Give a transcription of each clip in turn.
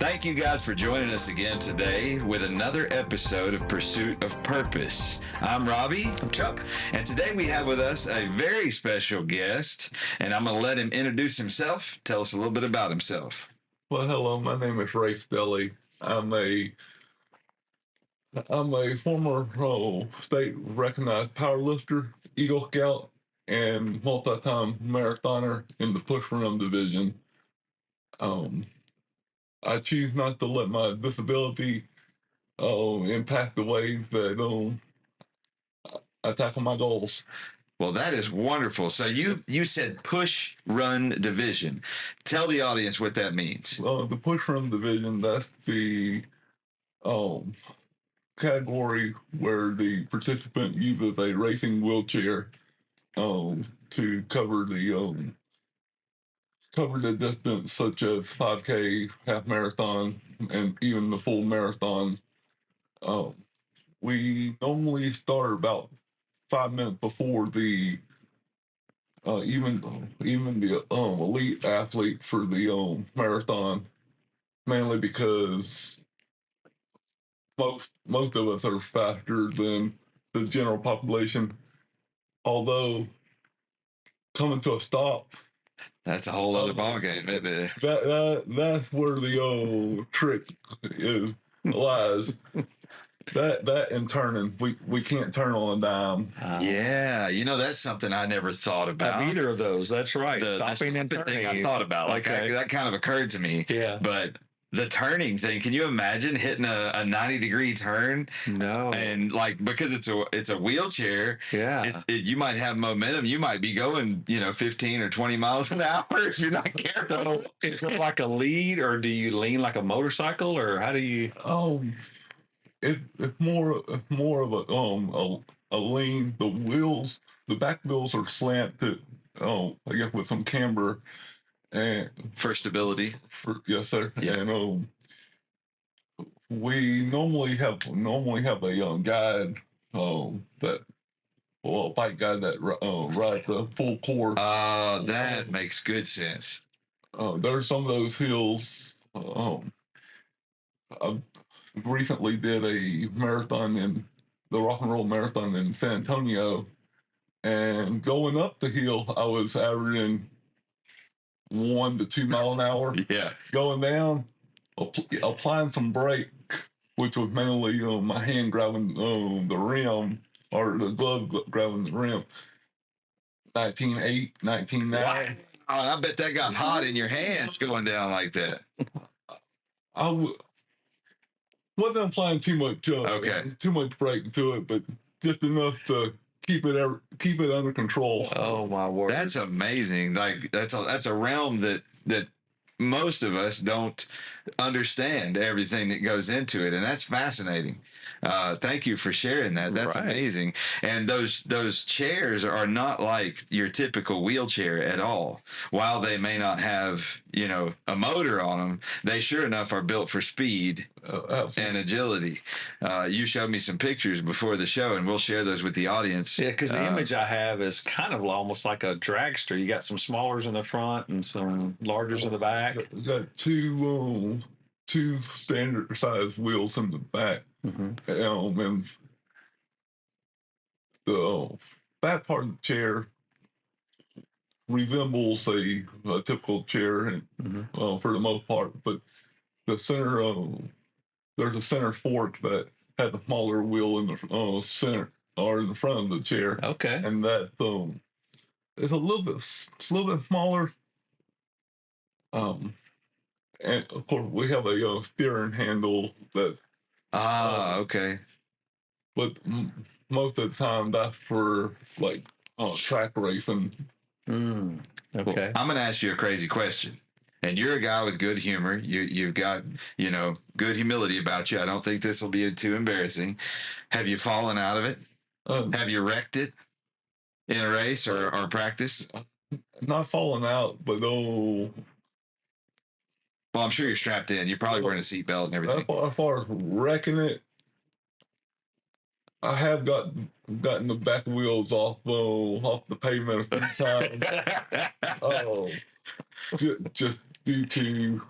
Thank you guys for joining us again today with another episode of Pursuit of Purpose. I'm Robbie. I'm Chuck. And today we have with us a very special guest, and I'm going to let him introduce himself, tell us a little bit about himself. Well, hello, my name is Ray Stelly. I'm a former state recognized powerlifter, Eagle Scout, and multi-time marathoner in the push run division. I choose not to let my disability impact the ways that I tackle my goals. Well, that is wonderful. So you said push run division. Tell the audience what that means. The push run division, that's the category where the participant uses a racing wheelchair to cover the distance, such as 5K, half marathon, and even the full marathon. We normally start about 5 minutes before the even the elite athlete for the marathon, mainly because most of us are faster than the general population. Although coming to a stop, that's a whole other ballgame. That's where the trick lies. That and turning, we can't turn on a dime. Yeah, that's something I never thought about. Either of those, that's right. Stopping and turning thing I thought about. Like that kind of occurred to me. Yeah. But the turning thing, can you imagine hitting a 90-degree turn? No. And because it's a wheelchair, yeah, you might have momentum. You might be going 15 or 20 miles an hour if you're not careful. So is it like a lead, or do you lean like a motorcycle, or how do you? It's more of a lean. The back wheels are slanted. I guess with some camber and for stability. Yes, sir. Yeah. And we normally have a guide bike guide that rides the full course. That makes good sense. There's some of those hills. I recently did a marathon in the Rock and Roll Marathon in San Antonio, and going up the hill, I was averaging 1 to 2 miles an hour. Yeah. Going down, applying some brake, which was mainly my hand grabbing the rim, or the glove grabbing the rim. 19.8, 19.9. Wow. I bet that got hot in your hands going down like that. Wasn't applying too much brake to it, but just enough to keep it under control. Oh my word! That's amazing. Like that's a realm that most of us don't understand everything that goes into it, and that's fascinating. Thank you for sharing that. That's right. Amazing. And those chairs are not like your typical wheelchair at all. While they may not have a motor on them, they sure enough are built for speed and agility. You showed me some pictures before the show, and we'll share those with the audience. Yeah, because the image I have is kind of almost like a dragster. You got some smallers in the front and some largers in the back. Got two standard size wheels in the back. Mm-hmm. And the back part of the chair resembles a typical chair, and for the most part, but the center there's a center fork that has a smaller wheel in the center or in the front of the chair. Okay, and that's it's a little bit smaller. And of course, we have a steering handle that's okay. But most of the time, that's for track racing. Okay. Well, I'm going to ask you a crazy question. And you're a guy with good humor. You've got good humility about you. I don't think this will be too embarrassing. Have you fallen out of it? Have you wrecked it in a race or practice? Not falling out, but well, I'm sure you're strapped in. You're probably wearing a seatbelt and everything. As far as wrecking it, I have gotten the back wheels off the pavement a few times. Just due to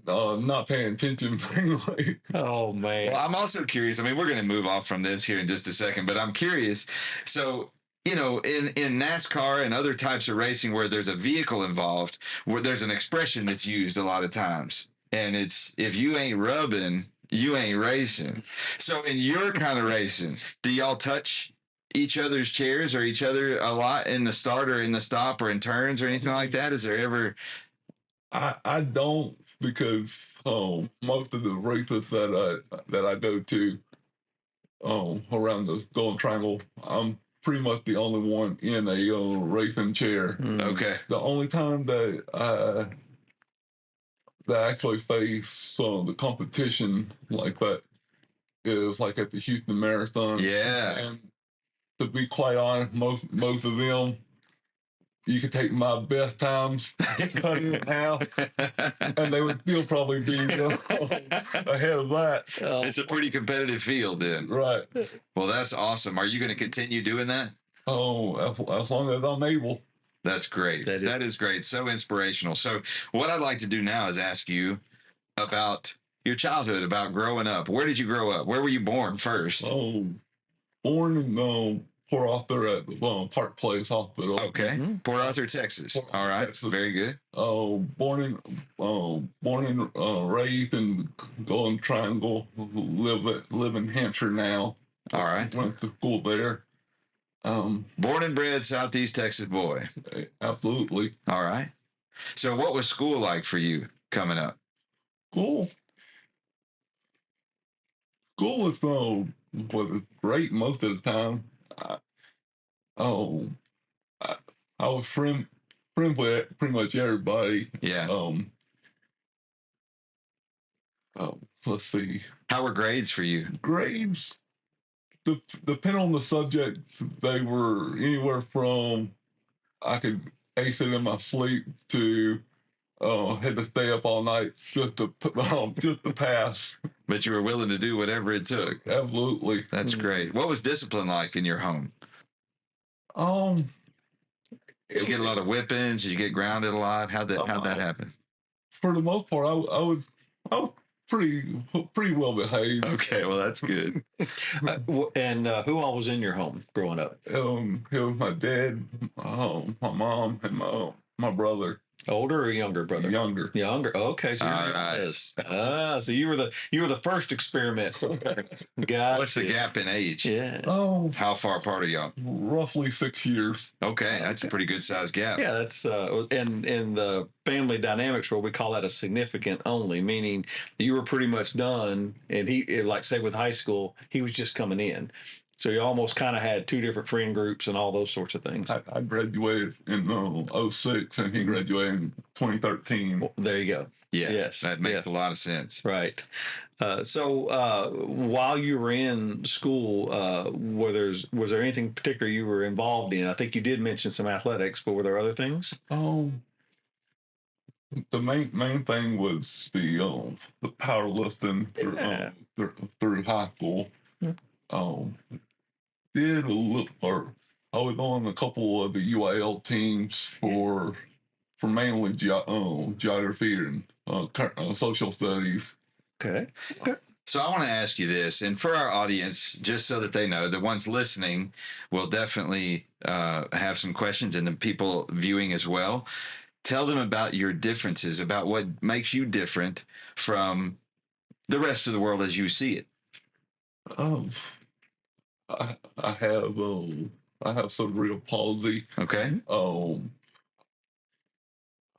not paying attention mainly. Oh man. Well, I'm also curious. I mean, we're going to move off from this here in just a second, but I'm curious. So, you know, in NASCAR and other types of racing where there's a vehicle involved, where there's an expression that's used a lot of times, and it's if you ain't rubbing, you ain't racing. So, in your kind of racing, do y'all touch each other's chairs or each other a lot in the start or in the stop or in turns or anything like that? Is there ever? I don't, because most of the races that I go to around the Golden Triangle, I'm pretty much the only one in a racing chair. Okay. The only time that I actually face the competition like that is like at the Houston Marathon. Yeah. And to be quite honest, most of them, you could take my best times, cut it in half, and they would still probably be ahead of that. It's a pretty competitive field then. Right. Well, that's awesome. Are you going to continue doing that? Oh, as long as I'm able. That's great. That is great. So inspirational. So what I'd like to do now is ask you about your childhood, about growing up. Where did you grow up? Where were you born first? Oh, born in Port Arthur at the Park Place Hospital. Okay. Port Arthur, Texas. All right. Texas. Very good. Born and raised in Golden Triangle. Live in Hampshire now. All right. Went to school there. Born and bred Southeast Texas boy. Absolutely. All right. So what was school like for you coming up? School was great most of the time. I was friend with pretty much everybody. Yeah. Let's see. How were grades for you? Grades, depending on the subject, they were anywhere from I could ace it in my sleep to had to stay up all night just to pass. But you were willing to do whatever it took. Absolutely. That's great. What was discipline like in your home? Did you get a lot of whippings? Did you get grounded a lot? How'd that happen? For the most part, I was pretty well behaved. Okay, well that's good. And who all was in your home growing up? It was my dad, my mom, and my brother. Older or younger brother? Younger. Okay, so you're yes. So you were the first experiment. Gotcha. What's the gap in age? Yeah. How far apart are y'all? Roughly 6 years. Okay, that's a pretty good sized gap. Yeah, that's in the family dynamics world we call that a significant only, meaning you were pretty much done, and he, like say with high school, he was just coming in. So you almost kind of had two different friend groups and all those sorts of things. I graduated in 06 and he graduated in 2013. Well, there you go. Yeah. Yes. That makes a lot of sense. Right. So while you were in school, was there anything particular you were involved in? I think you did mention some athletics, but were there other things? The main thing was the powerlifting through high school. Did a little, or I was on a couple of the UIL teams for mainly geography and social studies. Okay. So I want to ask you this, and for our audience, just so that they know, the ones listening will definitely have some questions, and the people viewing as well. Tell them about your differences, about what makes you different from the rest of the world as you see it. I have cerebral palsy. Okay. I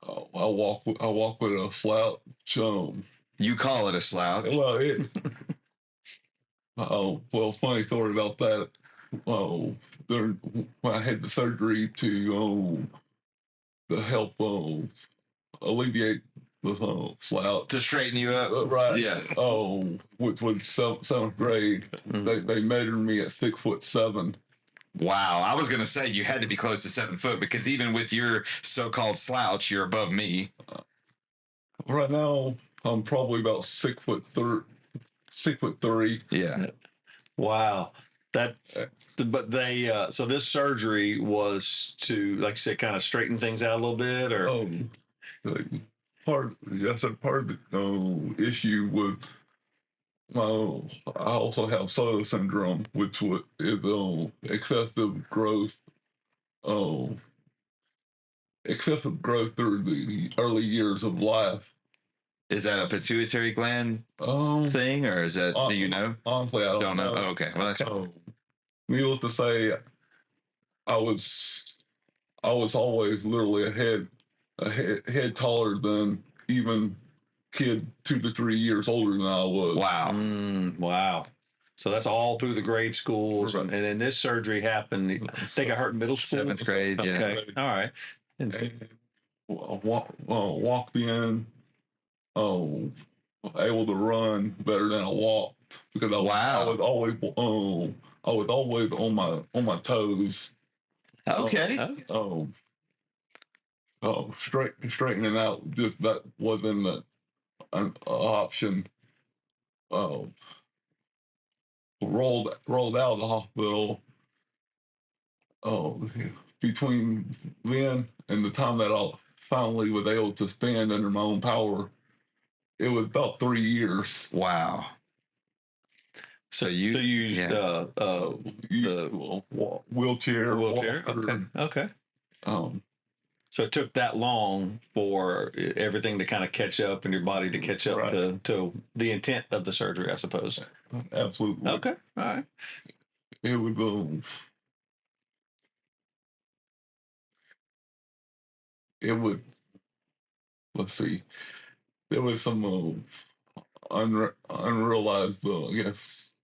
walk with a slouch. You call it a slouch. Well, funny story about that. When I had the surgery to help alleviate the slouch, to straighten you up, right? Yeah. Which was seventh grade. They measured me at 6'7". Wow, I was going to say you had to be close to 7 foot, because even with your so-called slouch, you're above me. Right now, I'm probably about 6'3". Yeah. Wow. But they so this surgery was to, like you said, kind of straighten things out a little bit, or part of the issue with I also have Soto syndrome, which is excessive growth. Excessive growth through the early years of life. Is that a pituitary gland thing, or is that, do you know? Honestly, I don't know. Oh, okay, well, that's needless to say, I was always literally a head taller than even kid 2 to 3 years older than I was. Wow. Wow. So that's all through the grade schools, Right. and then this surgery happened. I think I heard middle school, 7th grade. Yeah. Okay, all right. And walked in, able to run better than I walked because I was always on my toes. Okay. Straightening out just that wasn't an option. Rolled out of the hospital. Between then and the time that I finally was able to stand under my own power, it was about 3 years. Wow. So you used the wheelchair. Okay. So it took that long for everything to kind of catch up and your body to catch up to the intent of the surgery, I suppose. Absolutely. Okay. All right. It was it would, let's see, there was some unrealized, I guess,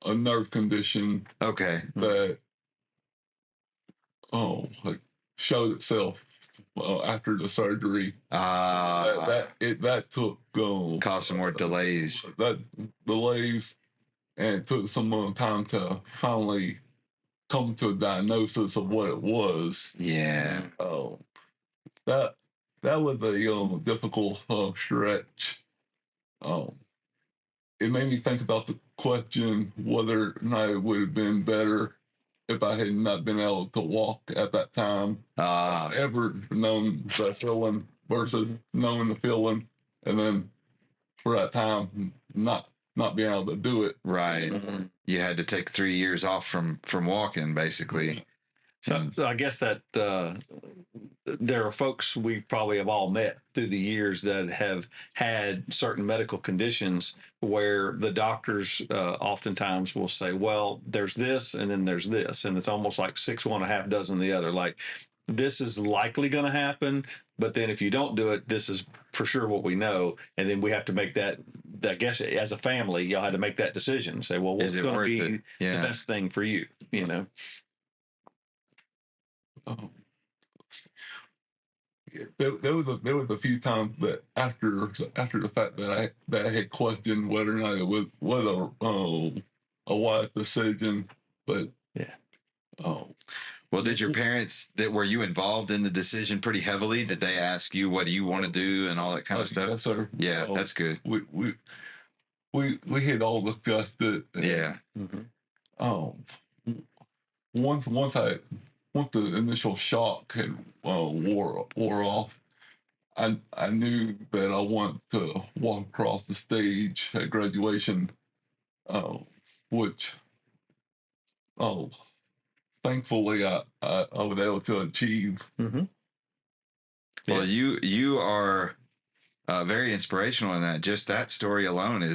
a nerve condition. Okay. That like showed itself after the surgery. That took caused some more delays. Delays, and it took some time to finally come to a diagnosis of what it was. Yeah. That was a difficult stretch. It made me think about the question whether or not it would have been better if I had not been able to walk at that time. Ever known the feeling versus knowing the feeling, and then for that time not being able to do it. Right. You had to take 3 years off from walking, basically. So I guess that there are folks we probably have all met through the years that have had certain medical conditions where the doctors oftentimes will say, well, there's this and then there's this. And it's almost like 6 one, a half dozen the other. Like, this is likely going to happen, but then if you don't do it, this is for sure what we know. And then we have to make that, I guess, as a family, y'all had to make that decision. Say, well, what's going to be the best thing for you, you know? There was a few times that after the fact that I had questioned whether or not it was a wise decision, but well, did your parents were you involved in the decision pretty heavily? Did they ask you what do you want to do and all that kind of stuff? Yes, sir. Yeah, that's good. We had all discussed it. Yeah. Once the initial shock had wore off, I knew that I wanted to walk across the stage at graduation, which thankfully I was able to achieve. Mm-hmm. Well, you are very inspirational in that. Just that story alone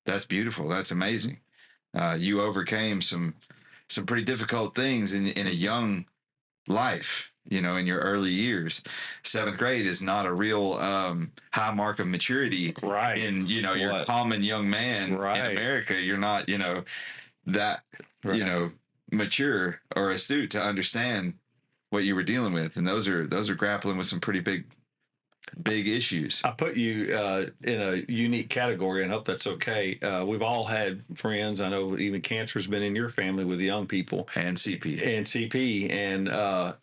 that's beautiful. That's amazing. You overcame some pretty difficult things in a young life, in your early years. 7th grade is not a real high mark of maturity. Right. In, you're a common young man in America. You're not, that, mature or astute to understand what you were dealing with. And those are grappling with some pretty big issues. I put you in a unique category, and hope that's okay. We've all had friends. I know even cancer has been in your family with young people and CP,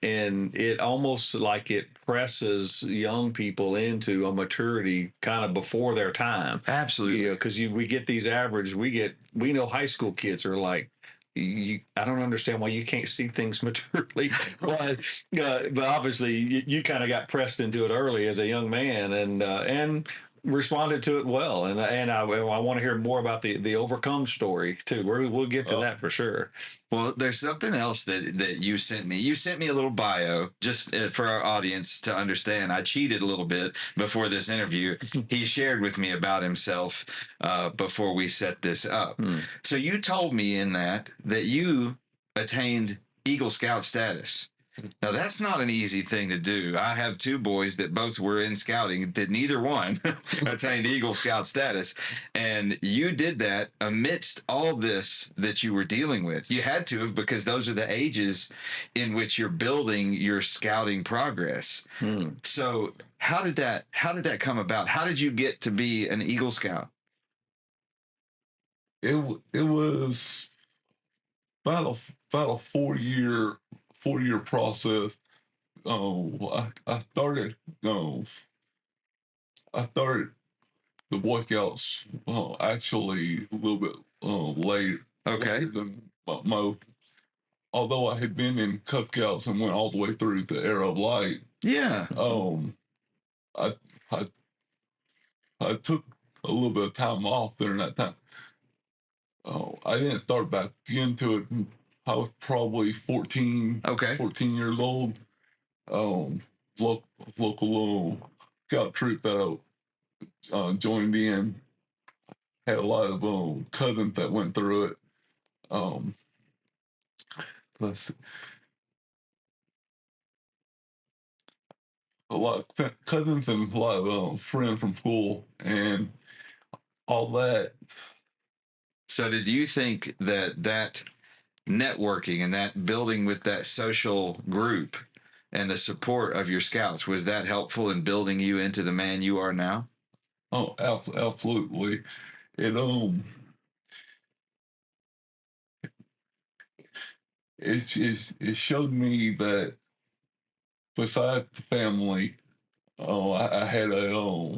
and it almost like it presses young people into a maturity kind of before their time. Absolutely, because we get these average. We know high school kids are like I don't understand why you can't see things maturely. But obviously you kind of got pressed into it early as a young man, and responded to it well. And I want to hear more about the overcome story too. We'll get to that for sure. Well, there's something else that you sent me. You sent me a little bio just for our audience to understand. I cheated a little bit before this interview. He shared with me about himself before we set this up. So you told me in that you attained Eagle Scout status. Now, that's not an easy thing to do. I have two boys that both were in scouting, that neither one attained Eagle Scout status. And you did that amidst all this that you were dealing with. You had to have, because those are the ages in which you're building your scouting progress. So how did that come about? How did you get to be an Eagle Scout? It was about a 4-year process. I started the Boy Scouts actually a little bit late. Okay. Than most. Although I had been in Cub Scouts and went all the way through the era of light. Yeah. I took a little bit of time off during that time. I didn't start back into it. I was probably 14 years old. Local scout troop that I joined in had a lot of cousins that went through it. Let's see. A lot of cousins and a lot of friends from school and all that. So did you think that networking and that building with that social group and the support of your scouts, was that helpful in building you into the man you are now? Oh, absolutely. It showed me that besides the family, I had a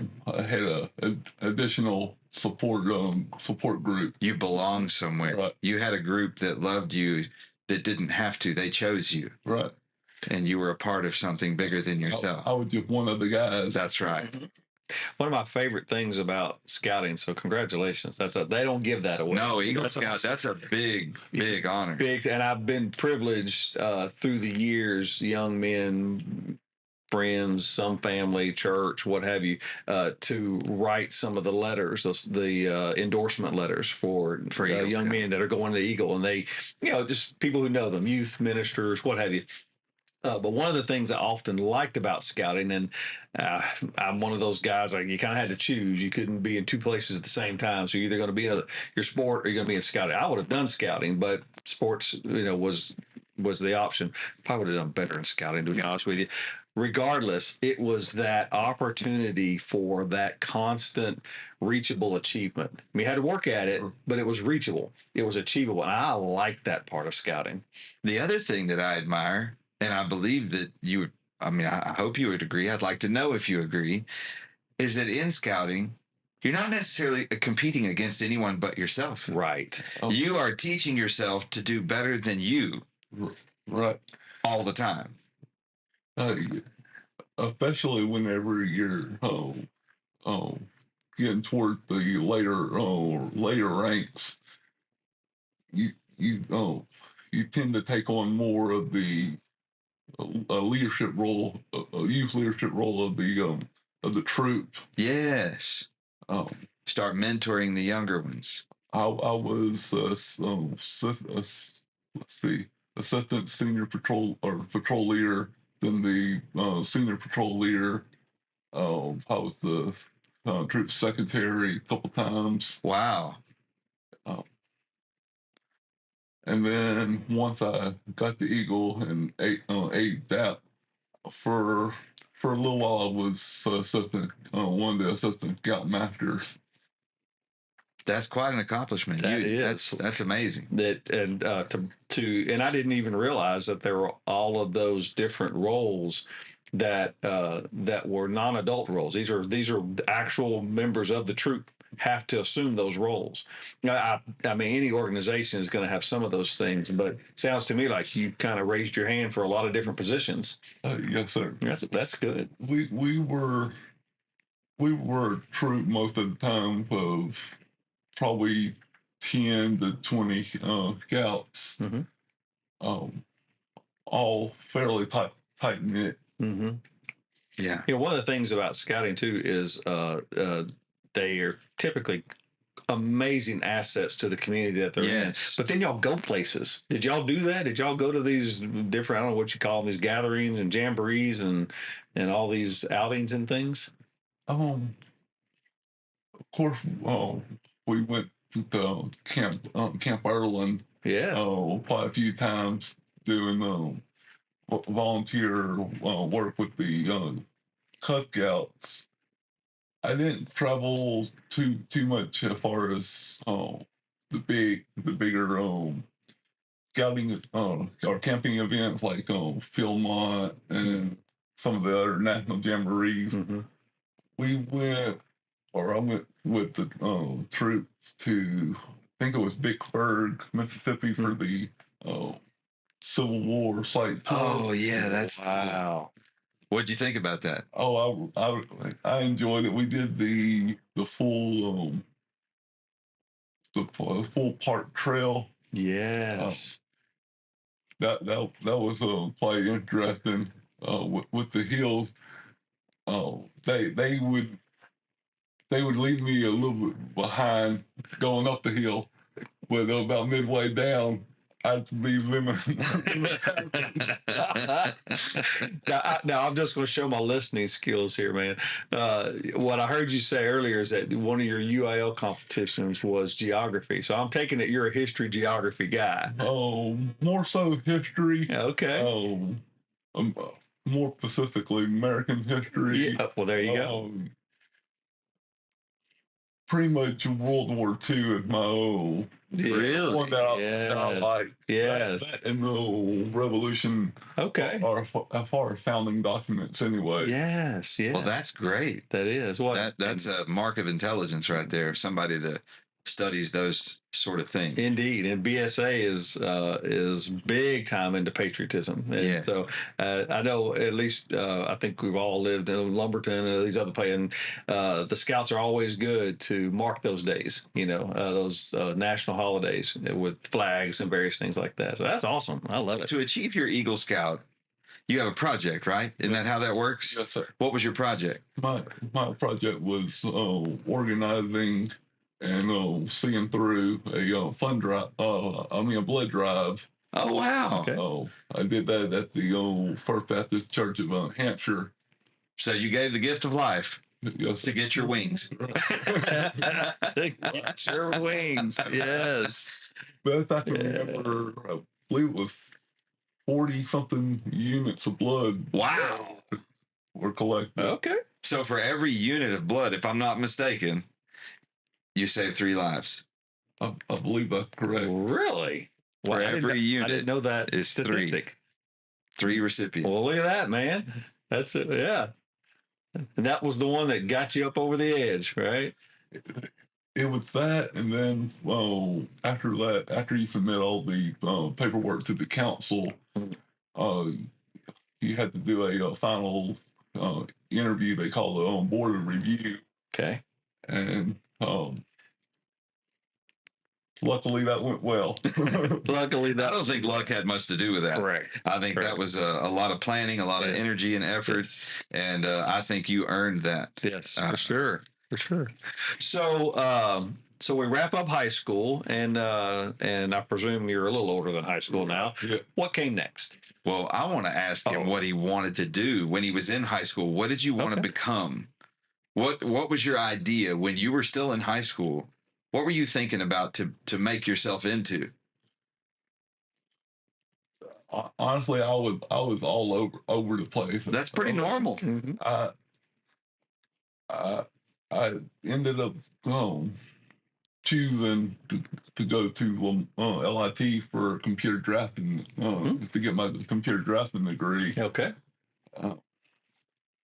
additional support group. You belong somewhere. Right. You had a group that loved you, that didn't have to. They chose you. Right. And you were a part of something bigger than yourself. I was just one of the guys. That's right. One of my favorite things about scouting. So congratulations. They don't give that away. No, Eagle Scout. That's a big honor. And I've been privileged through the years, young men, friends, some family, church, what have you, to write some of the letters, the endorsement letters for young men that are going to Eagle, and they, just people who know them, youth ministers, what have you. But one of the things I often liked about scouting, and I'm one of those guys, like, you kind of had to choose. You couldn't be in two places at the same time. So you're either going to be in your sport or you're going to be in scouting. I would have done scouting, but sports, was the option. Probably would have done better in scouting, to be honest with you. Regardless, it was that opportunity for that constant reachable achievement. I mean, you had to work at it, but it was reachable. It was achievable. And I like that part of scouting. The other thing that I admire, and I believe that you would, I hope you would agree, I'd like to know if you agree, is that in scouting, you're not necessarily competing against anyone but yourself. Right. You are teaching yourself to do better than you. Right. All the time. Especially whenever you're getting toward the later ranks, you tend to take on more of the leadership role, youth leadership role of the troop. Yes. Start mentoring the younger ones. I was assistant senior patrol leader, then the senior patrol leader. I was the troop secretary a couple times. Wow. And then once I got the Eagle and ate that, for a little while I was one of the assistant scout masters. That's quite an accomplishment. That's amazing. And I didn't even realize that there were all of those different roles that were non-adult roles. These are actual members of the troop have to assume those roles. I mean, any organization is going to have some of those things, but it sounds to me like you kind of raised your hand for a lot of different positions. Yes, sir. That's good. We were a troop most of the time of probably 10 to 20 scouts, all fairly tight knit. Yeah. One of the things about scouting too is they are typically amazing assets to the community that they're in. But then y'all go places. Did y'all do that? Did y'all go to these different, I don't know what you call them, these gatherings and jamborees and all these outings and things? Of course, we went to Camp Ireland. Quite a few times doing volunteer work with the Cub Scouts. I didn't travel too much as far as the bigger scouting or camping events like Philmont and some of the other national jamborees. I went with the troop to, I think it was Vicksburg, Mississippi for the Civil War site tour. Oh yeah, that's wow. What'd you think about that? Oh, I enjoyed it. We did the full full park trail. Yes. That was quite interesting. With the hills, they would leave me a little bit behind going up the hill, but about midway down, I'd be limited. Now, I'm just going to show my listening skills here, man. What I heard you say earlier is that one of your UIL competitions was geography. So I'm taking it you're a history geography guy. Oh, more so history. Okay. More specifically, American history. Yeah. Well, there you go. Pretty much World War II is my really one that I like. Yes. That and the Revolution. Okay. Or as far as founding documents, anyway. Yes. Yeah. Well, that's great. That is that's a mark of intelligence right there. Somebody that studies those sort of things. Indeed, and BSA is big time into patriotism. And so I know at least I think we've all lived in Lumberton and these other places. And the Scouts are always good to mark those days. Those national holidays with flags and various things like that. So that's awesome. I love it. To achieve your Eagle Scout, you have a project, right? Isn't that how that works? Yes, sir. What was your project? My project was organizing and seeing through a fund drive. A blood drive. Oh wow! Okay. I did that at the First Baptist Church of Hampshire. So you gave the gift of life. Yes, to get your wings. To get your wings. Yes. Best I can remember, I believe it was 40-something units of blood. Wow. Were collected. Okay. So for every unit of blood, if I'm not mistaken, you save 3 lives. I believe that's correct. Really? For every unit, I didn't know that is statistic. 3 recipients. Well, look at that, man. That's it. Yeah. And that was the one that got you up over the edge, right? It was that, and then after that, after you submit all the paperwork to the council, you had to do a final interview. They call the board of review. Okay. And luckily that went well. Luckily, I don't think luck had much to do with that. Correct. I think that was a lot of planning, a lot of energy and effort, and I think you earned that. Yes, for sure. For sure. So we wrap up high school, and I presume you're a little older than high school now. Yeah. What came next? Well, I want to ask him what he wanted to do when he was in high school. What did you want to become? What was your idea when you were still in high school? What were you thinking about to make yourself into? Honestly, I was all over the place. That's pretty normal. Mm-hmm. I ended up choosing to go to LIT for computer drafting to get my computer drafting degree. Okay.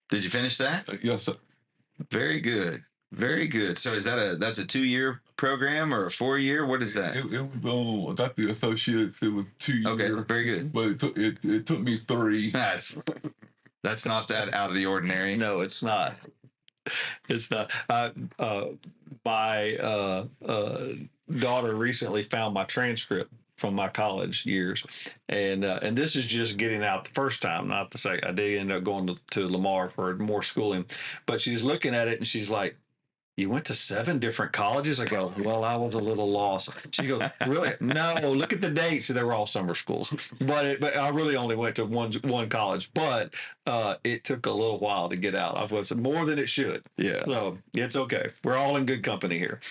Did you finish that? Yes, sir. Very good. Very good. So is that's a 2-year program or a 4-year? What is that? It was I got the associates. It was 2 years. Okay, very good. But it took me 3. That's not that out of the ordinary. No, it's not. It's not. My daughter recently found my transcript from my college years, and this is just getting out the first time, not the second. I did end up going to Lamar for more schooling, but she's looking at it and she's like, "You went to 7 different colleges?" I go, "Well, I was a little lost." She goes, "Really?" "No, look at the dates. They were all summer schools." But I really only went to one college. But it took a little while to get out. I was more than it should. Yeah. So it's okay. We're all in good company here.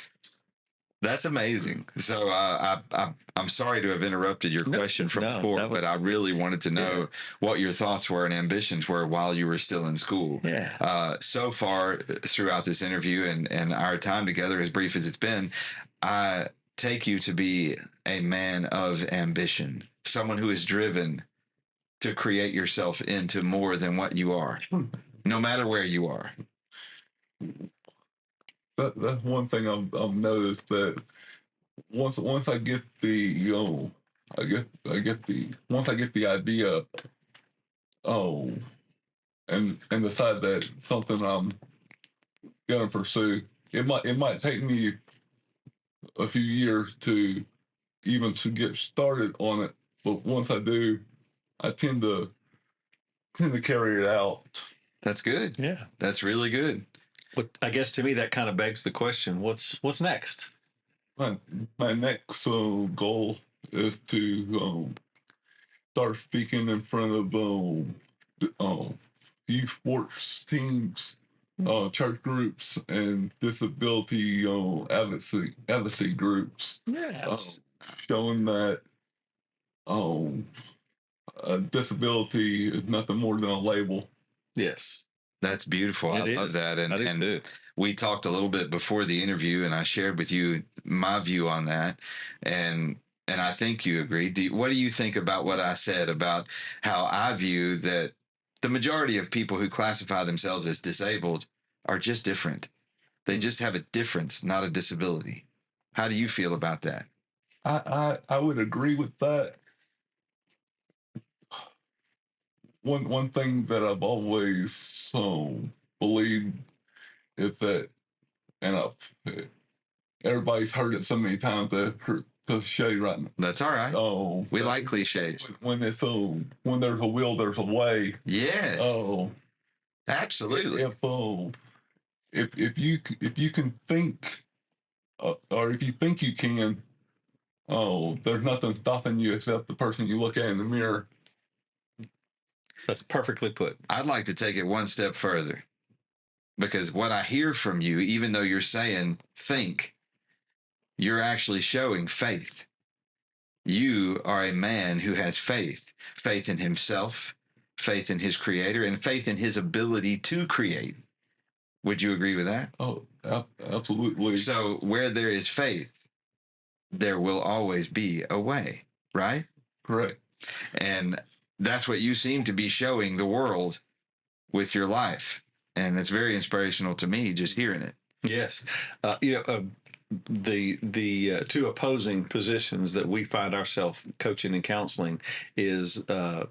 That's amazing. So I'm sorry to have interrupted your question from before, but I really wanted to know what your thoughts were and ambitions were while you were still in school. Yeah. So far throughout this interview and our time together, as brief as it's been, I take you to be a man of ambition, someone who is driven to create yourself into more than what you are, no matter where you are. That's one thing I've noticed, that once I get the once I get the idea, and decide that something I'm gonna pursue, it might take me a few years to get started on it, but once I do, I tend to carry it out. That's good. Yeah. That's really good. But I guess to me that kind of begs the question: what's next? My next goal is to start speaking in front of youth sports teams, church groups, and disability advocacy groups. Yeah. Showing that a disability is nothing more than a label. Yes. That's beautiful. I love that. And we talked a little bit before the interview, and I shared with you my view on that. And I think you agree. What do you think about what I said about how I view that the majority of people who classify themselves as disabled are just different? They just have a difference, not a disability. How do you feel about that? I would agree with that. One thing that I've always believed is that, and everybody's heard it so many times that cliche right now. That's all right. Oh, we like cliches. When there's a will, there's a way. Yeah. Oh, absolutely. If you can think, or if you think you can, there's nothing stopping you except the person you look at in the mirror. That's perfectly put. I'd like to take it one step further, because what I hear from you, even though you're saying think, you're actually showing faith. You are a man who has faith in himself, faith in his creator, and faith in his ability to create. Would you agree with that? Oh, absolutely. So where there is faith, there will always be a way, right? Correct. And that's what you seem to be showing the world with your life. And it's very inspirational to me just hearing it. Yes. The two opposing positions that we find ourselves coaching and counseling is the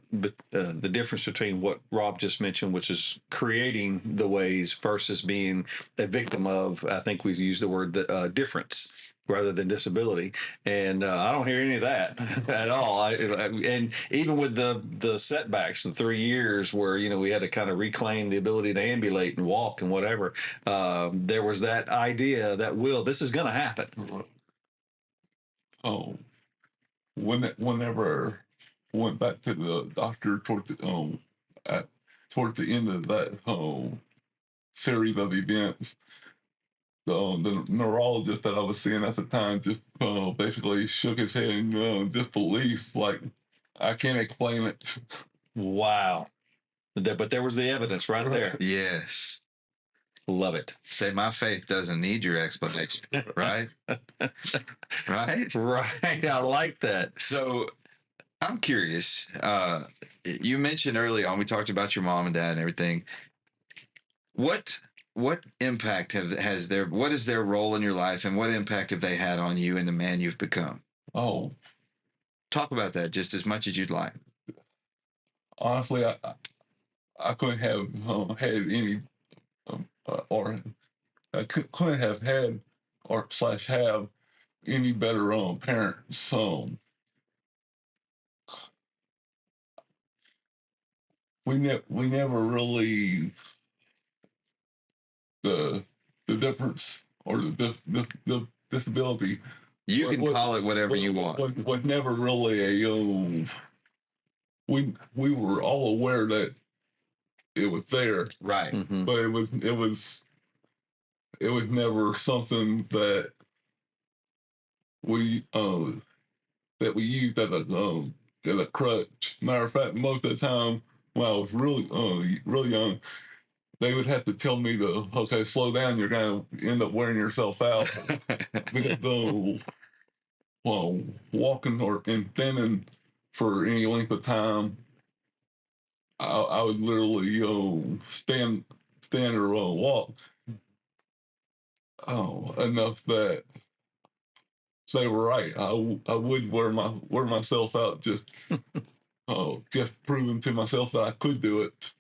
difference between what Rob just mentioned, which is creating the ways, versus being a victim of, I think we've used the word difference rather than disability. And I don't hear any of that at all. And even with the setbacks, the 3 years where, we had to kind of reclaim the ability to ambulate and walk and whatever, there was that idea, that this is going to happen. Oh, whenever I went back to the doctor towards the end of that series of events, the neurologist that I was seeing at the time just basically shook his head in disbelief, like, I can't explain it. Wow. But there was the evidence right there. Yes. Love it. Say, my faith doesn't need your explanation, right? Right? Right. I like that. So I'm curious. You mentioned early on, we talked about your mom and dad and everything. What what impact what is their role in your life, and what impact have they had on you and the man you've become? Oh, Talk about that just as much as you'd like. honestly, I couldn't have had any, or I couldn't have had or slash have any better parents. We never really the difference or the disability. You can call it whatever you want. Was never really a we were all aware that it was there, Right. Mm-hmm. but it was never something that we used as a crutch. Matter of fact, most of the time when I was really young, they would have to tell me to slow down. You're gonna end up wearing yourself out. Because walking or thinning for any length of time, I would literally stand or walk enough that they were right. I would wear myself out just proving to myself that I could do it.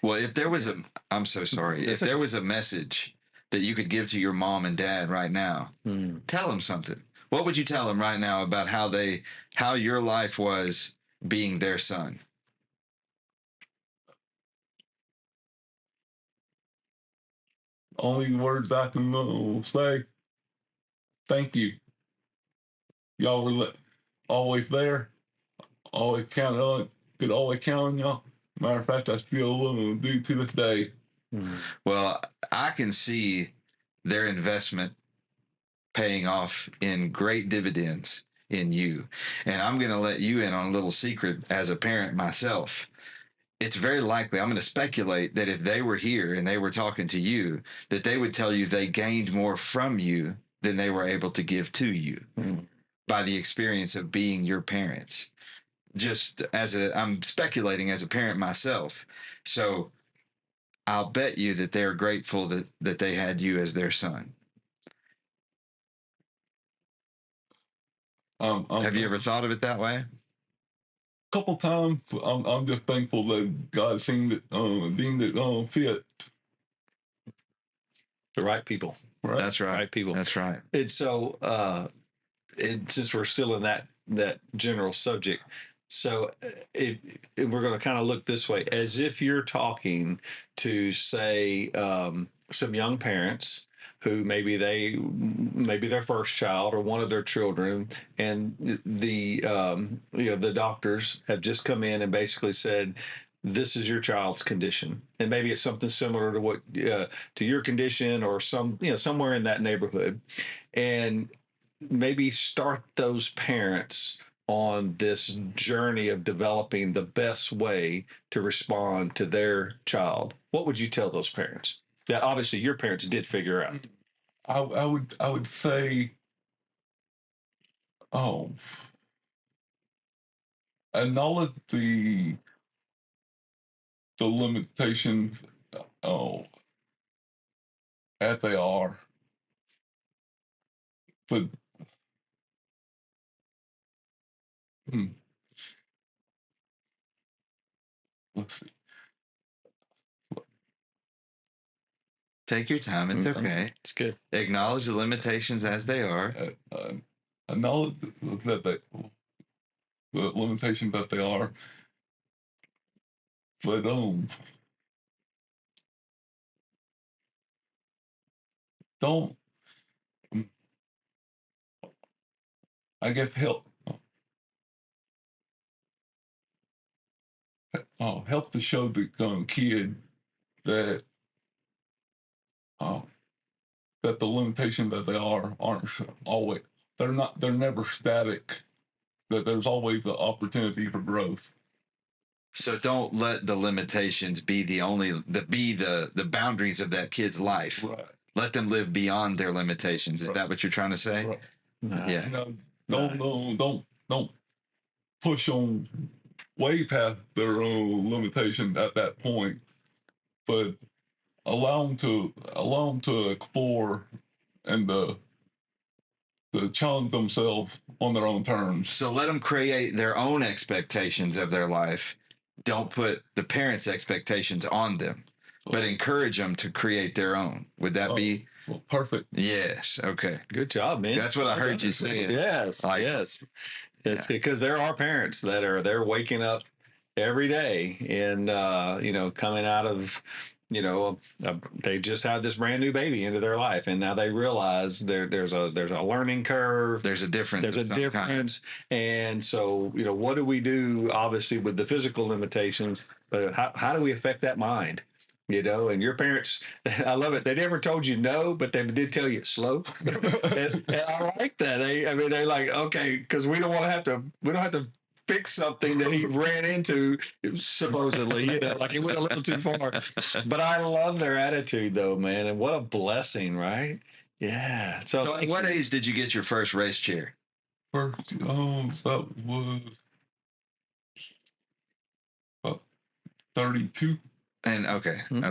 Well, if there was I'm so sorry. If there was a message that you could give to your mom and dad right now, tell them something. What would you tell them right now about how your life was being their son? Only words I can say: thank you. Y'all were always there. Always could always count on y'all. Matter of fact, I still do to this day. Well, I can see their investment paying off in great dividends in you. And I'm going to let you in on a little secret as a parent myself. It's very likely, I'm going to speculate that if they were here and they were talking to you, that they would tell you they gained more from you than they were able to give to you by the experience of being your parents. Just I'm speculating as a parent myself. So I'll bet you that they're grateful that they had you as their son. Have you ever thought of it that way? Couple times. I'm just thankful that God deemed it fit. The right people. Right. That's right. Right people. That's right. And so, since we're still in that general subject, so we're going to kind of look this way, as if you're talking to, say, some young parents who maybe their first child or one of their children, and the doctors have just come in and basically said, this is your child's condition, and maybe it's something similar to what to your condition, or somewhere in that neighborhood, and maybe start those parents on this journey of developing the best way to respond to their child. What would you tell those parents that obviously your parents did figure out? I would say, acknowledge the limitations as they are, but let's see. Take your time. It's okay. It's good. Acknowledge the limitations as they are. Acknowledge that the limitations that they are, but don't, I guess, help to show the kid that that the limitations that they aren't always, they're never static, that there's always the opportunity for growth. So don't let the limitations be the boundaries of that kid's life. Right. Let them live beyond their limitations. Is that what you're trying to say? Right. Yeah. Don't push on way past their own limitation at that point, but allow them to explore and to challenge themselves on their own terms. So let them create their own expectations of their life. Don't put the parents' expectations on them, but encourage them to create their own. Would that be perfect? Yes. Okay. Good job, man. That's what I heard you saying. Yes. Yes. It's because there are parents that they're waking up every day and coming out of they just had this brand new baby into their life, and now they realize there's a learning curve, there's a difference, and so what do we do obviously with the physical limitations, but how do we affect that mind? And your parents, I love it. They never told you no, but they did tell you slow. and I like that. They're like, okay, because we don't have to fix something that he ran into supposedly, like he went a little too far. But I love their attitude though, man. And what a blessing, right? Yeah. So at what age did you get your first race chair? First, that was about 32. And okay. All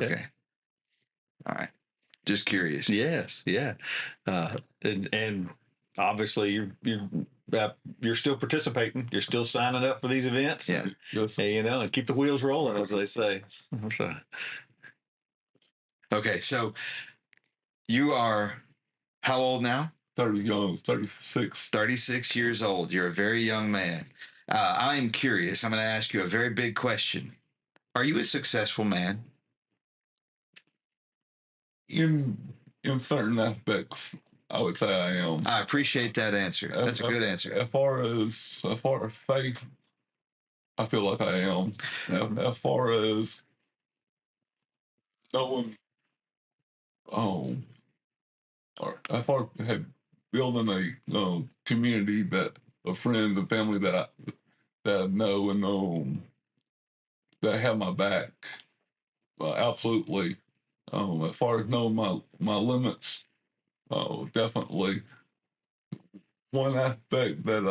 right. Just curious. Yes. Yeah. And obviously you're still participating. You're still signing up for these events. Yeah. And keep the wheels rolling, as they say. So. Okay. So you are how old now? 36. 36 years old. You're a very young man. I am curious. I'm going to ask you a very big question. Are you a successful man? In certain aspects, I would say I am. I appreciate that answer. That's a good answer. As far as faith, I feel like I am. As far as knowing, as far as building a community that of friends and family that I know and that have my back, absolutely. As far as knowing my limits, definitely. One aspect that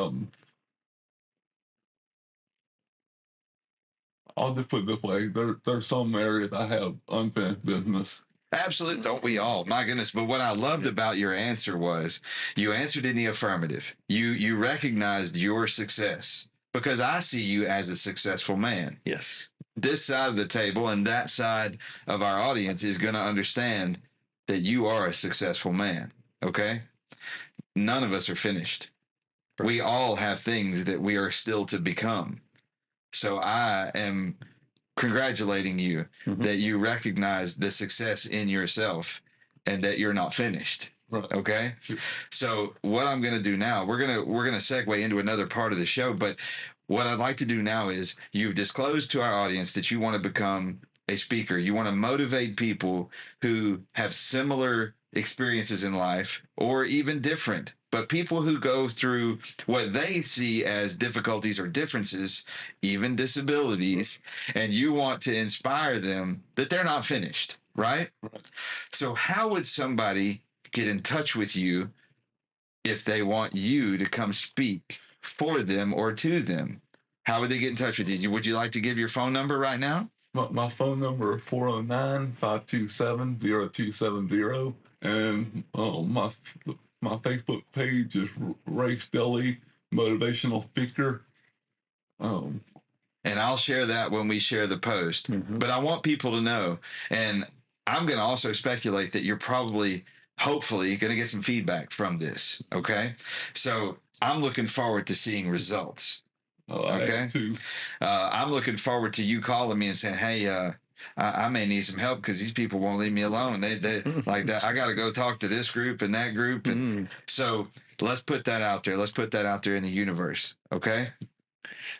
I'll just put it this way: there's some areas I have unfinished business. Absolutely, don't we all? My goodness! But what I loved about your answer was you answered in the affirmative. You recognized your success because I see you as a successful man. Yes. This side of the table and that side of our audience is going to understand that you are a successful man. Okay. None of us are finished. Perfect. We all have things that we are still to become. So I am congratulating you that you recognize the success in yourself and that you're not finished. Right. Okay. Sure. So what I'm going to do now, we're going to segue into another part of the show, but what I'd like to do now is you've disclosed to our audience that you want to become a speaker. You want to motivate people who have similar experiences in life or even different, but people who go through what they see as difficulties or differences, even disabilities, and you want to inspire them that they're not finished, right? So how would somebody get in touch with you if they want you to come speak for them or to them? How would they get in touch with you? Would you like to give your phone number right now? My phone number is 409-527-0270. And my Facebook page is Ray Stelly, motivational speaker. And I'll share that when we share the post. But I want people to know, and I'm going to also speculate that you're probably, hopefully, going to get some feedback from this. Okay. So I'm looking forward to seeing results. Okay. I'm looking forward to you calling me and saying, hey, I may need some help because these people won't leave me alone. They like that. I got to go talk to this group and that group. And so let's put that out there. Let's put that out there in the universe. Okay.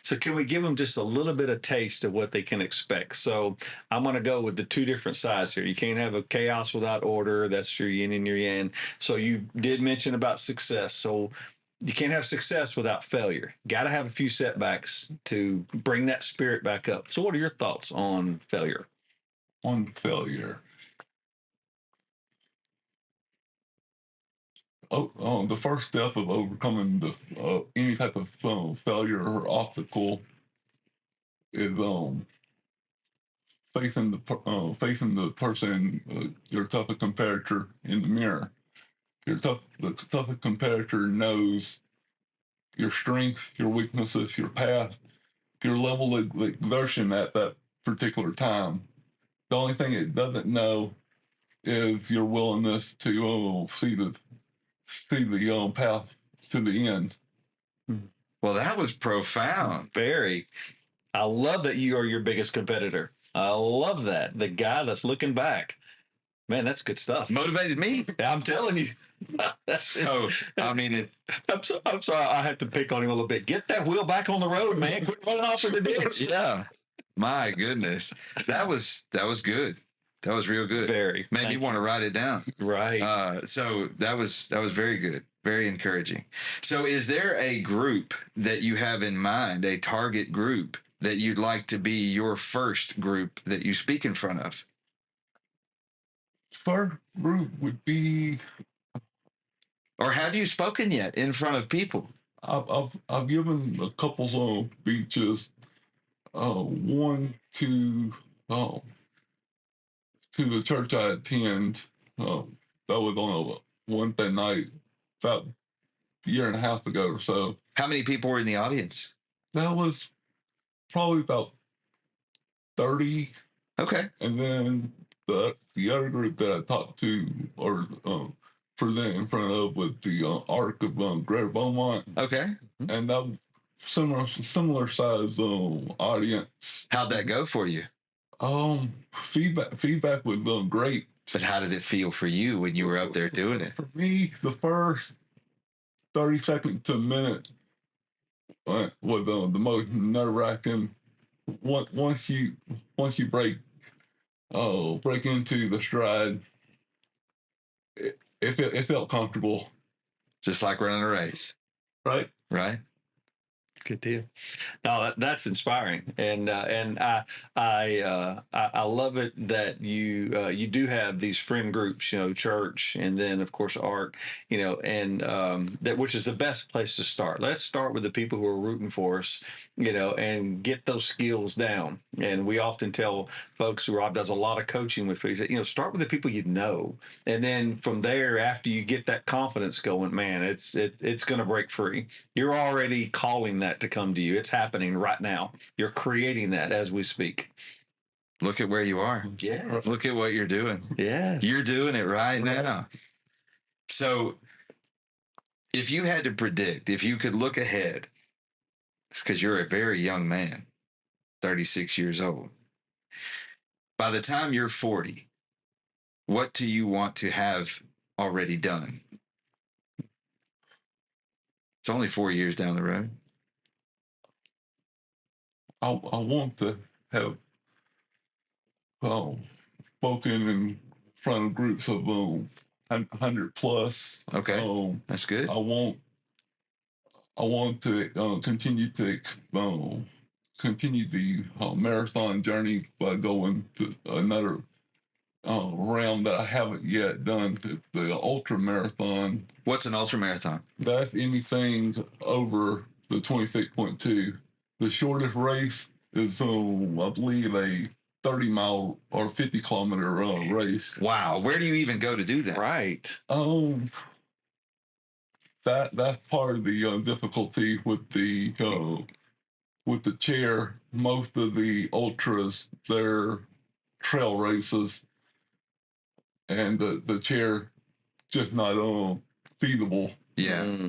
So can we give them just a little bit of taste of what they can expect? So I'm going to go with the two different sides here. You can't have a chaos without order. That's your yin and your yang. So you did mention about success. So you can't have success without failure. Got to have a few setbacks to bring that spirit back up. So what are your thoughts on failure? On failure. The first step of overcoming any type of failure or obstacle is facing the person, your toughest competitor in the mirror. The toughest competitor knows your strengths, your weaknesses, your past, your level of exertion at that particular time. The only thing it doesn't know is your willingness to see the path to the end. Well, that was profound. Very. I love that you are your biggest competitor. I love that. The guy that's looking back. Man, that's good stuff. Motivated me. I'm telling you. So, I mean, I'm sorry. I have to pick on him a little bit. Get that wheel back on the road, man. Quit running off in the ditch. Yeah. My goodness. That was good. That was real good. Very. Made me want to write it down. Right. So that was very good. Very encouraging. So is there a group that you have in mind, a target group that you'd like to be your first group that you speak in front of? First group would be. Or have you spoken yet in front of people? I've given a couple of speeches. One to the church I attend. That was on a Wednesday night about a year and a half ago or so. How many people were in the audience? That was probably about 30. Okay. And then the other group that I talked to or present in front of was the Arc of Greater Beaumont. Okay. And that was similar size audience. How'd that go for you? Feedback was great. But how did it feel for you when you were up there doing it? For me, the first 30 seconds to a minute was the most nerve-wracking. Once you break into the stride, it felt comfortable. Just like running a race. Right. Right. Good deal. No, that's inspiring, and I love it that you do have these friend groups, church, and then of course art, and that, which is the best place to start. Let's start with the people who are rooting for us, and get those skills down. And we often tell folks, Rob does a lot of coaching with people, start with the people and then from there, after you get that confidence going, man, it's going to break free. You're already calling that to come to you. It's happening right now. You're creating that as we speak. Look at where you are. Yes. Look at what you're doing. Yes. You're doing it right now. So if you had to predict, if you could look ahead, it's because you're a very young man, 36 years old. By the time you're 40, what do you want to have already done? It's only 4 years down the road. I want to have spoken in front of groups of 100 plus. Okay, that's good. I want to continue the marathon journey by going to another round that I haven't yet done, the ultra marathon. What's an ultra marathon? That's anything over the 26.2. The shortest race is, I believe, a 30-mile or 50-kilometer race. Wow, where do you even go to do that? Right. That's part of the difficulty with the chair. Most of the ultras, they're trail races, and the chair just not feasible. Yeah.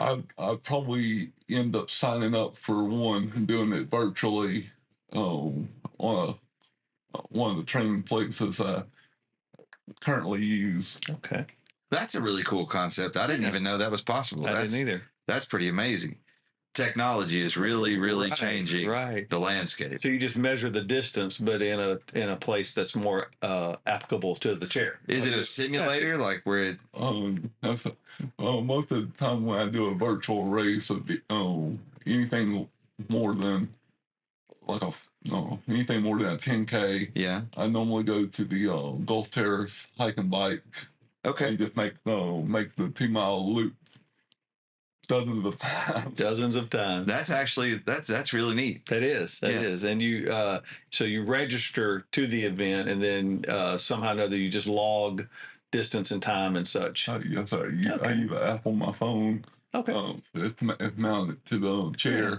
I'd probably end up signing up for one and doing it virtually on one of the training places I currently use. Okay. That's a really cool concept. I didn't even know that was possible. I didn't either. That's pretty amazing. Technology is really changing the landscape. So you just measure the distance, but in a place that's more applicable to the chair. Is it a simulator like where it? Most of the time when I do a virtual race, anything more than anything more than a 10K. Yeah. I normally go to the Gulf Terrace hike and bike. Okay. And just make the 2-mile loop. dozens of times. Dozens of times. That's actually that's really neat. That is. And you so you register to the event, and then somehow or another you just log distance and time and such. Yes, sir. I use an app on my phone. Okay. It's mounted to the chair. Yeah.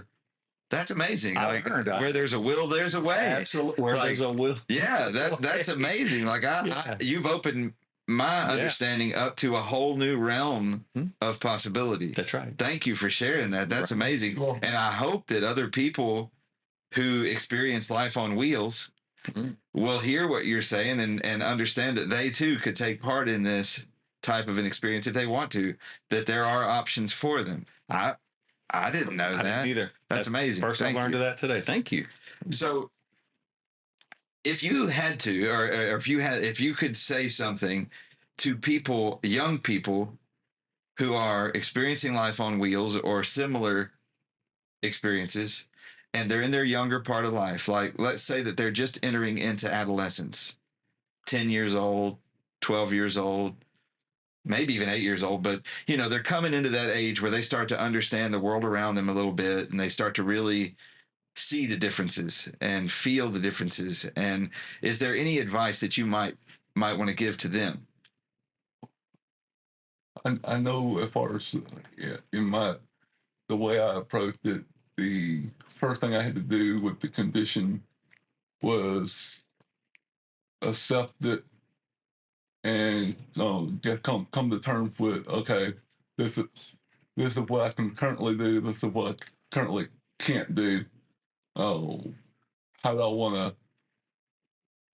That's amazing. I Like learned that. where there's a will, there's a way. Absolutely. Where Like, there's a will. Yeah, that's amazing. Like you've opened my understanding up to a whole new realm of possibility. That's right. Thank you for sharing that. That's amazing. Well, And I hope that other people who experience life on wheels will hear what you're saying and understand that they too could take part in this type of an experience if they want to, that there are options for them. I didn't know that. Didn't either. That's amazing. First I learned of that today. Thank you. So if you had to, or if you could say something to people, young people who are experiencing life on wheels or similar experiences, and they're in their younger part of life, like let's say that they're just entering into adolescence, 10 years old, 12 years old, maybe even 8 years old, but they're coming into that age where they start to understand the world around them a little bit, and they start to really see the differences and feel the differences. And is there any advice that you might want to give to them? I know as far as in the way I approached it, the first thing I had to do with the condition was accept it and just come to terms with, okay, this is what I can currently do. This is what I currently can't do. How do I want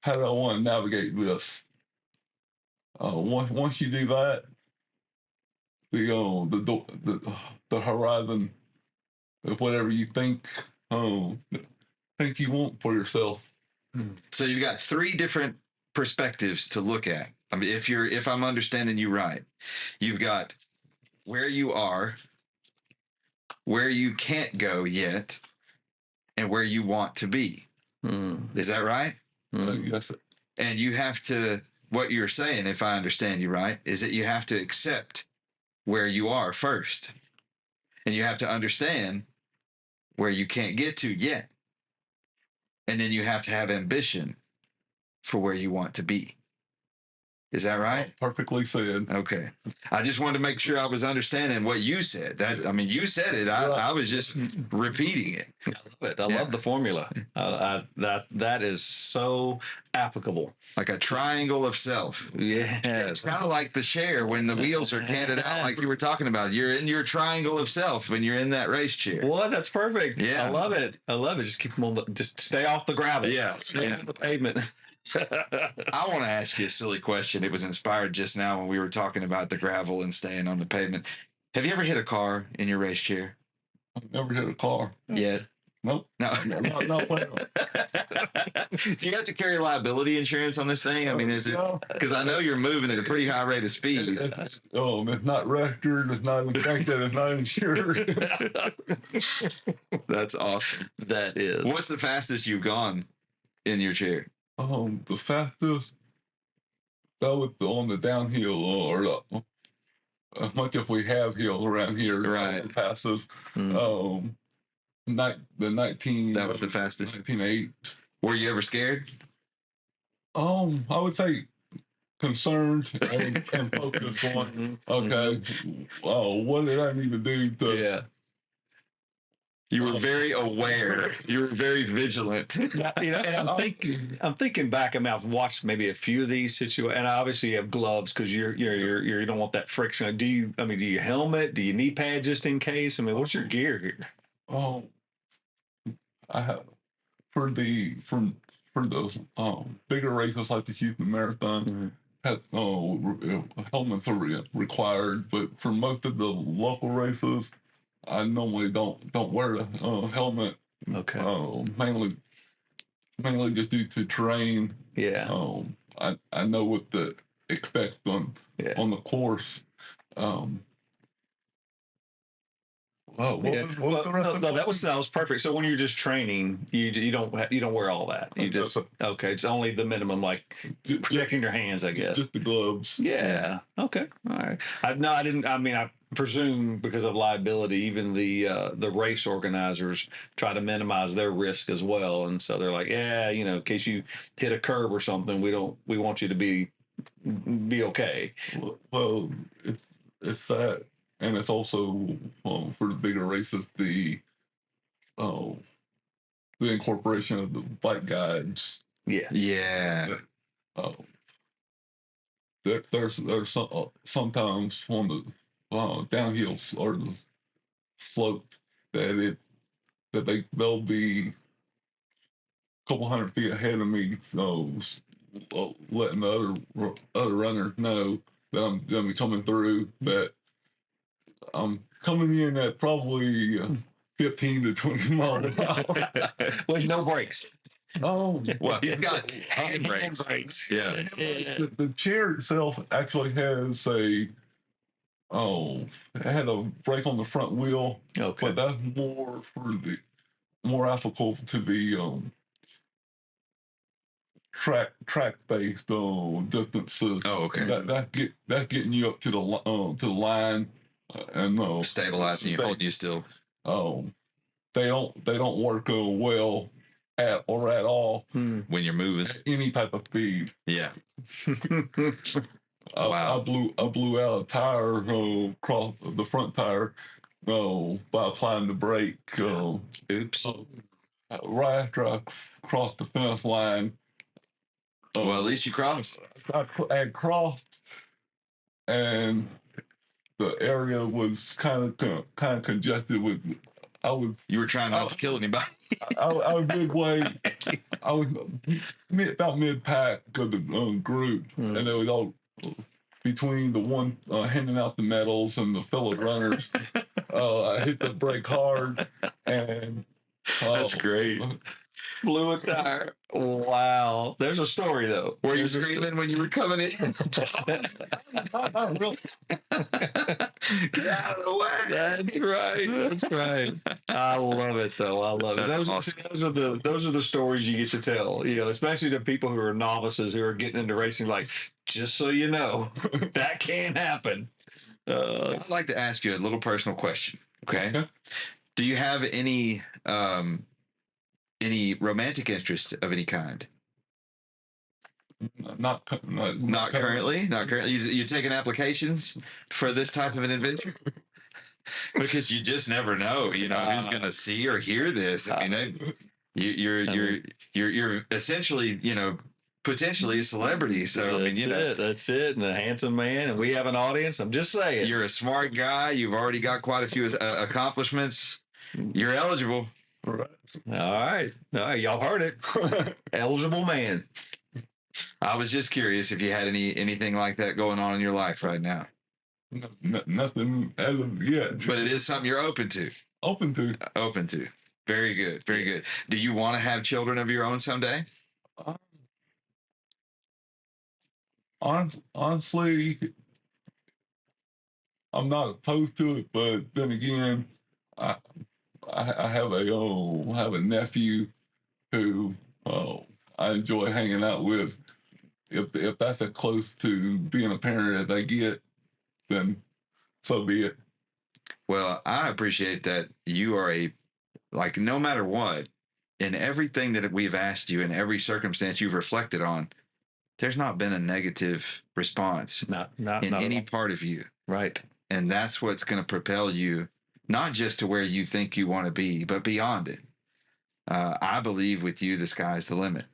to navigate this? Once you do that, the horizon of whatever you think you want for yourself. So you've got 3 different perspectives to look at. I mean, if I'm understanding you right, you've got where you are, where you can't go yet, and where you want to be. Is that right? Yes. And you have to, what you're saying, if I understand you right, is that you have to accept where you are first. And you have to understand where you can't get to yet. And then you have to have ambition for where you want to be. Is that right? Perfectly said. Okay. I just wanted to make sure I was understanding what you said. You said it. I was just repeating it. I love it. I love the formula. That is so applicable. Like a triangle of self. Yeah. It's kind of like the share when the wheels are handed out, like you were talking about. You're in your triangle of self when you're in that race chair. Well, that's perfect. Yeah. I love it. Just keep them just stay off the gravel. Yeah. Stay on the pavement. I want to ask you a silly question. It was inspired just now when we were talking about the gravel and staying on the pavement. Have you ever hit a car in your race chair? I've never hit a car. Yet? Nope. No. Do you have to carry liability insurance on this thing? I mean, is it because I know you're moving at a pretty high rate of speed? It's not registered. It's not inspected. It's not insured. That's awesome. That is. What's the fastest you've gone in your chair? The fastest that was on the downhill or as much as we have hill around here. Right. The fastest. The 19. That was the fastest. 19.8. Were you ever scared? I would say concerned and focused on. Okay. What did I need to do to? Yeah. You were very aware. You were very vigilant. And I'm thinking back. I mean, I've watched maybe a few of these situations, and obviously you have gloves because you don't want that friction. Do you helmet? Do you knee pad just in case? I mean, what's your gear here? I have for the bigger races like the Houston Marathon. Helmets are required, but for most of the local races, I normally don't wear a helmet. Okay. Mainly just due to terrain. Yeah. I know what to expect on the course. That was perfect. So when you're just training, you don't wear all that. You just it's only the minimum, like protecting your hands, I guess. Just the gloves. Yeah. Okay. All right. I didn't. I mean, presume because of liability, even the race organizers try to minimize their risk as well, and so they're like, yeah, in case you hit a curb or something, we want you to be okay. Well, it's that, and it's also for the bigger races uh, the incorporation of the bike guides. Yes. Yeah. There's sometimes on the downhills or the slope that they'll be a couple hundred feet ahead of me, letting the other runners know that I'm gonna be coming through. That I'm coming in at probably 15 to 20 miles an hour with no brakes. Oh, well, he's got hand brakes. Yeah. The chair itself actually has had a brake on the front wheel. Okay. But that's more applicable to the track based distances. Oh, okay. That's getting you up to the line and stabilizing you, holding you still. They don't work well at all when you're moving at any type of speed. Yeah. Wow. I blew out a tire across the front tire by applying the brake. Oops. Right after I crossed the finish line. Well, at least you crossed. I had crossed, and the area was kind of congested with. You were trying not to kill anybody. I was midway. I was about mid pack of the group, and it was all between the one handing out the medals and the fellow runners. I hit the brake hard, and that's great. Blew a tire. Wow. There's a story though. Were you screaming when you were coming in? Not really. Get out of the way. That's right. That's right. I love it though. I love it. Those are the stories you get to tell, especially to people who are novices who are getting into racing, like, just so you know, that can happen. I'd like to ask you a little personal question. Okay. Do you have any romantic interest of any kind? Not currently. Not currently. You taking applications for this type of an adventure? Because you just never know, who's going to see or hear this. I mean, you're essentially, potentially a celebrity. So that's it. And a handsome man, and we have an audience. I'm just saying, you're a smart guy. You've already got quite a few accomplishments. You're eligible. Right. All right. Y'all heard it. Eligible man. I was just curious if you had anything like that going on in your life right now. Nothing as of yet. But it is something you're open to. Open to. Very good. Very good. Do you want to have children of your own someday? Honestly, I'm not opposed to it, but then again, I have a nephew who I enjoy hanging out with. If that's as close to being a parent as I get, then so be it. Well, I appreciate that you are no matter what, in everything that we've asked you, in every circumstance you've reflected on, there's not been a negative response in any part of you. Right. And that's what's going to propel you, not just to where you think you want to be, but beyond it. I believe with you, the sky's the limit.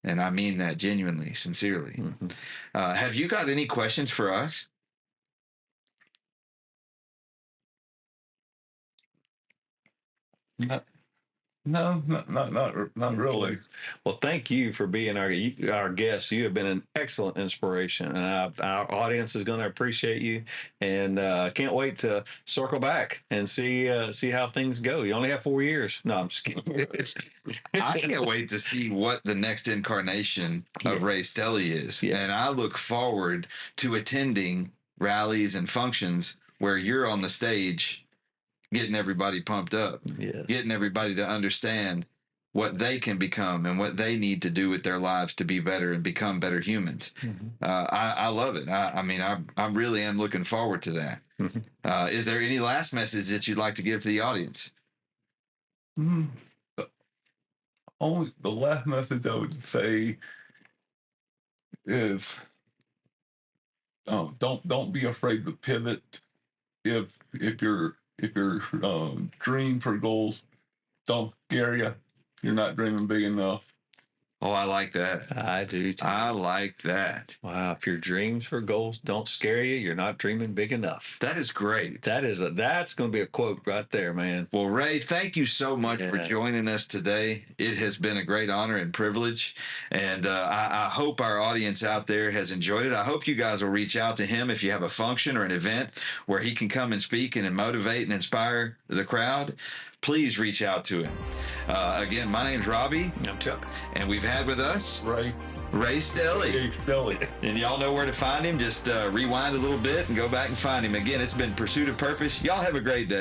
And I mean that genuinely, sincerely. Mm-hmm. Have you got any questions for us? No, not really. Well, thank you for being our guest. You have been an excellent inspiration, and our audience is going to appreciate you. And can't wait to circle back and see how things go. You only have 4 years. No, I'm just kidding. I can't wait to see what the next incarnation of Ray Stelly is, and I look forward to attending rallies and functions where you're on the stage, getting everybody pumped up, getting everybody to understand what they can become and what they need to do with their lives to be better and become better humans. I love it. I mean, I really am looking forward to that. Is there any last message that you'd like to give to the audience? Only the last message I would say is don't be afraid to pivot if your dreams or goals don't scare you. You're not dreaming big enough. Oh, I like that. I do too. I like that. Wow. If your dreams or goals don't scare you, you're not dreaming big enough. That is great. That's going to be a quote right there, man. Well, Ray, thank you so much for joining us today. It has been a great honor and privilege. And I hope our audience out there has enjoyed it. I hope you guys will reach out to him if you have a function or an event where he can come and speak and motivate and inspire the crowd. Please reach out to him. Again, my name's Robbie. I'm Chuck. And we've had with us Ray Stelly. Stelly. And y'all know where to find him. Just rewind a little bit and go back and find him. Again, it's been Pursuit of Purpose. Y'all have a great day.